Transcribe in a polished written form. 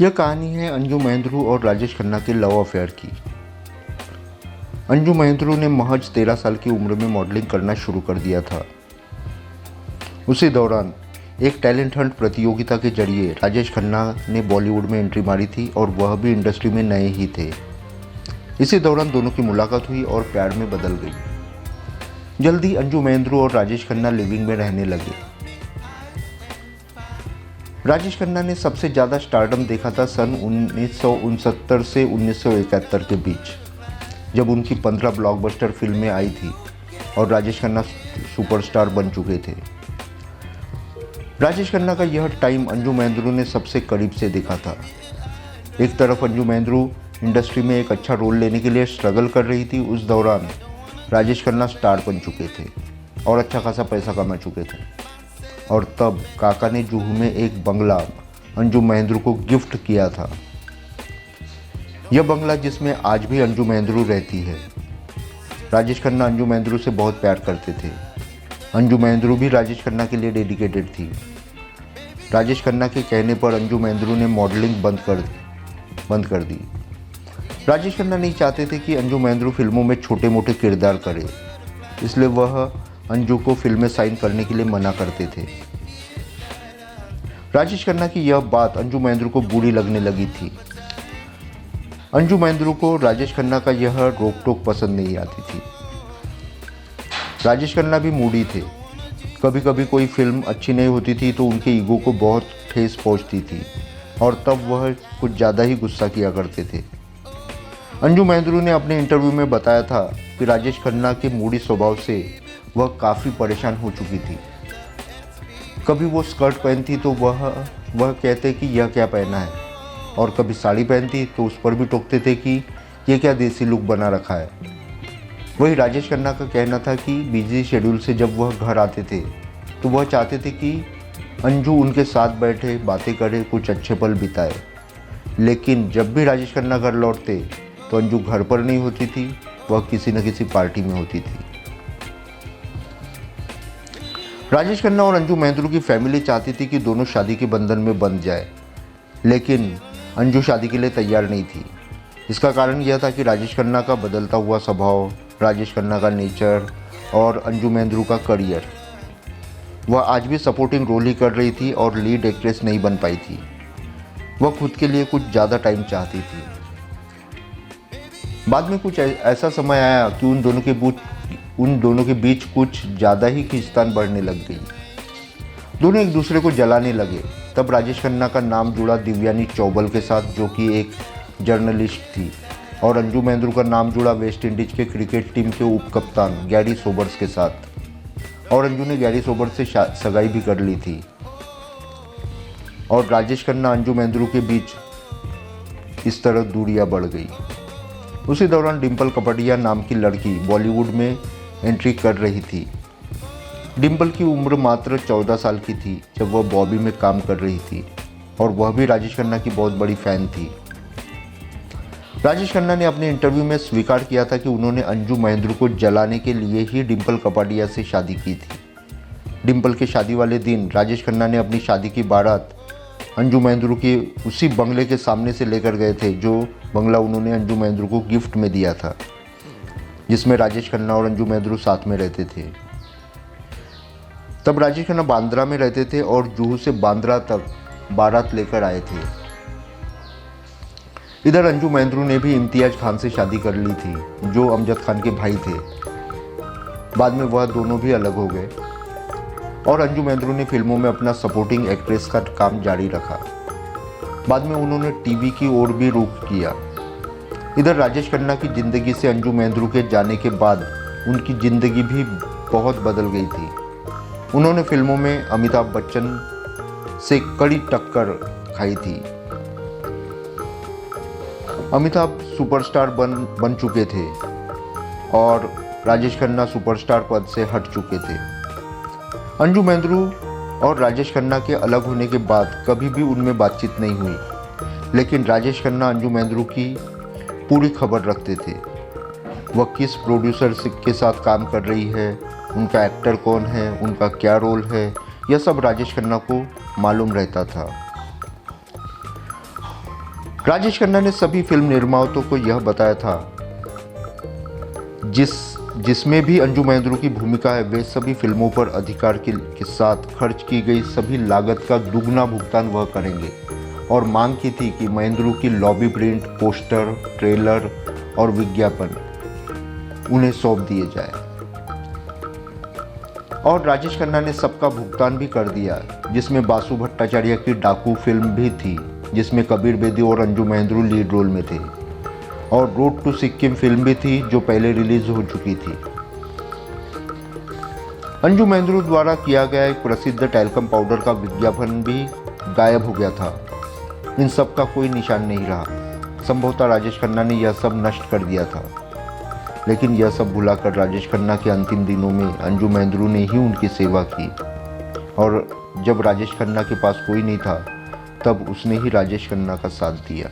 यह कहानी है अंजू महेंद्रू और राजेश खन्ना के लव अफेयर की। अंजू महेंद्रू ने महज 13 साल की उम्र में मॉडलिंग करना शुरू कर दिया था। उसी दौरान एक टैलेंट हंट प्रतियोगिता के जरिए राजेश खन्ना ने बॉलीवुड में एंट्री मारी थी और वह भी इंडस्ट्री में नए ही थे। इसी दौरान दोनों की मुलाकात हुई और प्यार में बदल गई। जल्दी अंजू महेंद्रू और राजेश खन्ना लिविंग में रहने लगे। राजेश खन्ना ने सबसे ज़्यादा स्टारडम देखा था सन 1969 से 1971 के बीच, जब उनकी 15 ब्लॉकबस्टर फिल्में आई थी और राजेश खन्ना सुपरस्टार बन चुके थे। राजेश खन्ना का यह टाइम अंजू महेंद्रू ने सबसे करीब से देखा था। एक तरफ अंजू महेंद्रू इंडस्ट्री में एक अच्छा रोल लेने के लिए स्ट्रगल कर रही थी, उस दौरान राजेश खन्ना स्टार बन चुके थे और अच्छा खासा पैसा कमा चुके थे। और तब काका ने जुहू में एक बंगला अंजू महेंद्रू को गिफ्ट किया था। यह बंगला जिसमें आज भी अंजू महेंद्रू रहती है। राजेश खन्ना अंजू महेंद्रू से बहुत प्यार करते थे। अंजू महेंद्रू भी राजेश खन्ना के लिए डेडिकेटेड थी। राजेश खन्ना के कहने पर अंजू महेंद्रू ने मॉडलिंग बंद कर दी। राजेश खन्ना नहीं चाहते थे कि अंजू महेंद्रू फिल्मों में छोटे मोटे किरदार करे, इसलिए वह अंजू को फिल्में साइन करने के लिए मना करते थे। राजेश खन्ना की यह बात अंजू महेंद्रू को बुरी लगने लगी थी। अंजू महेंद्रू को राजेश खन्ना का यह रोक टोक पसंद नहीं आती थी। राजेश खन्ना भी मूडी थे। कभी कभी कोई फिल्म अच्छी नहीं होती थी तो उनके ईगो को बहुत ठेस पहुंचती थी और तब वह कुछ ज़्यादा ही गुस्सा किया करते थे। अंजू महेंद्रू ने अपने इंटरव्यू में बताया था कि राजेश खन्ना के मूडी स्वभाव से वह काफ़ी परेशान हो चुकी थी। कभी वो स्कर्ट पहनती तो वह कहते कि यह क्या पहना है, और कभी साड़ी पहनती तो उस पर भी टोकते थे कि ये क्या देसी लुक बना रखा है। वही राजेश खन्ना का कहना था कि बिजी शेड्यूल से जब वह घर आते थे तो वह चाहते थे कि अंजू उनके साथ बैठे बातें करे, कुछ अच्छे पल बिताए। लेकिन जब भी राजेश खन्ना घर लौटते तो अंजू घर पर नहीं होती थी, वह किसी न किसी पार्टी में होती थी। राजेश खन्ना और अंजू महेंद्रू की फैमिली चाहती थी कि दोनों शादी के बंधन में बंध जाए, लेकिन अंजू शादी के लिए तैयार नहीं थी। इसका कारण यह था कि राजेश खन्ना का बदलता हुआ स्वभाव, राजेश खन्ना का नेचर और अंजू महेंद्रू का करियर। वह आज भी सपोर्टिंग रोल ही कर रही थी और लीड एक्ट्रेस नहीं बन पाई थी। वह खुद के लिए कुछ ज़्यादा टाइम चाहती थी। बाद में कुछ ऐसा समय आया कि उन दोनों के बीच कुछ ज़्यादा ही खींचतान बढ़ने लग गई। दोनों एक दूसरे को जलाने लगे। तब राजेश खन्ना का नाम जुड़ा दिव्यानी चौबल के साथ, जो कि एक जर्नलिस्ट थी, और अंजू महेंद्रू का नाम जुड़ा वेस्ट इंडीज के क्रिकेट टीम के उप कप्तान गैरी सोबर्स के साथ। और अंजू ने गैरी सोबर्स से सगाई भी कर ली थी। और राजेश खन्ना अंजू महेंद्रू के बीच इस तरह दूरियां बढ़ गई। उसी दौरान डिम्पल कपाड़िया नाम की लड़की बॉलीवुड में एंट्री कर रही थी। डिम्पल की उम्र मात्र 14 साल की थी जब वह बॉबी में काम कर रही थी, और वह भी राजेश खन्ना की बहुत बड़ी फ़ैन थी। राजेश खन्ना ने अपने इंटरव्यू में स्वीकार किया था कि उन्होंने अंजू महेंद्रू को जलाने के लिए ही डिम्पल कपाड़िया से शादी की थी। डिम्पल के शादी वाले दिन राजेश खन्ना ने अपनी शादी की बारात अंजू महेंद्रू के उसी बंगले के सामने से लेकर गए थे, जो बंगला उन्होंने अंजू महेंद्रू को गिफ्ट में दिया था, जिसमें राजेश खन्ना और अंजू महेंद्रू साथ में रहते थे। तब राजेश खन्ना बांद्रा में रहते थे और जुहू से बांद्रा तक बारात लेकर आए थे। इधर अंजू महेंद्रू ने भी इम्तियाज खान से शादी कर ली थी, जो अमजद खान के भाई थे। बाद में वह दोनों भी अलग हो गए और अंजू महेंद्रू ने फिल्मों में अपना सपोर्टिंग एक्ट्रेस का काम जारी रखा। बाद में उन्होंने टीवी की ओर भी रुख किया। इधर राजेश खन्ना की ज़िंदगी से अंजू महेंद्रू के जाने के बाद उनकी ज़िंदगी भी बहुत बदल गई थी। उन्होंने फिल्मों में अमिताभ बच्चन से कड़ी टक्कर खाई थी। अमिताभ सुपरस्टार बन चुके थे और राजेश खन्ना सुपरस्टार पद से हट चुके थे। अंजू महेंद्रू और राजेश खन्ना के अलग होने के बाद कभी भी उनमें बातचीत नहीं हुई, लेकिन राजेश खन्ना अंजू महेंद्रू की पूरी खबर रखते थे। वह किस प्रोड्यूसर के साथ काम कर रही है, उनका एक्टर कौन है, उनका क्या रोल है, यह सब राजेश खन्ना को मालूम रहता था। राजेश खन्ना ने सभी फिल्म निर्माताओं को यह बताया था जिसमें भी अंजू महेंद्रू की भूमिका है, वे सभी फिल्मों पर अधिकार के साथ खर्च की गई सभी लागत का दुगना भुगतान वह करेंगे और मांग की थी कि महेंद्रू की लॉबी प्रिंट, पोस्टर, ट्रेलर और विज्ञापन उन्हें सौंप दिए जाए। और राजेश खन्ना ने सबका भुगतान भी कर दिया, जिसमें बासु भट्टाचार्य की डाकू फिल्म भी थी, जिसमें कबीर बेदी और अंजू महेंद्रू लीड रोल में थे, और रोड टू सिक्किम फिल्म भी थी जो पहले रिलीज हो चुकी थी। अंजू महेंद्रू द्वारा किया गया एक प्रसिद्ध टैल्कम पाउडर का विज्ञापन भी गायब हो गया था। इन सब का कोई निशान नहीं रहा। संभवतः राजेश खन्ना ने यह सब नष्ट कर दिया था, लेकिन यह सब भुलाकर राजेश खन्ना के अंतिम दिनों में अंजू महेंद्रू ने ही उनकी सेवा की, और जब राजेश खन्ना के पास कोई नहीं था तब उसने ही राजेश खन्ना का साथ दिया।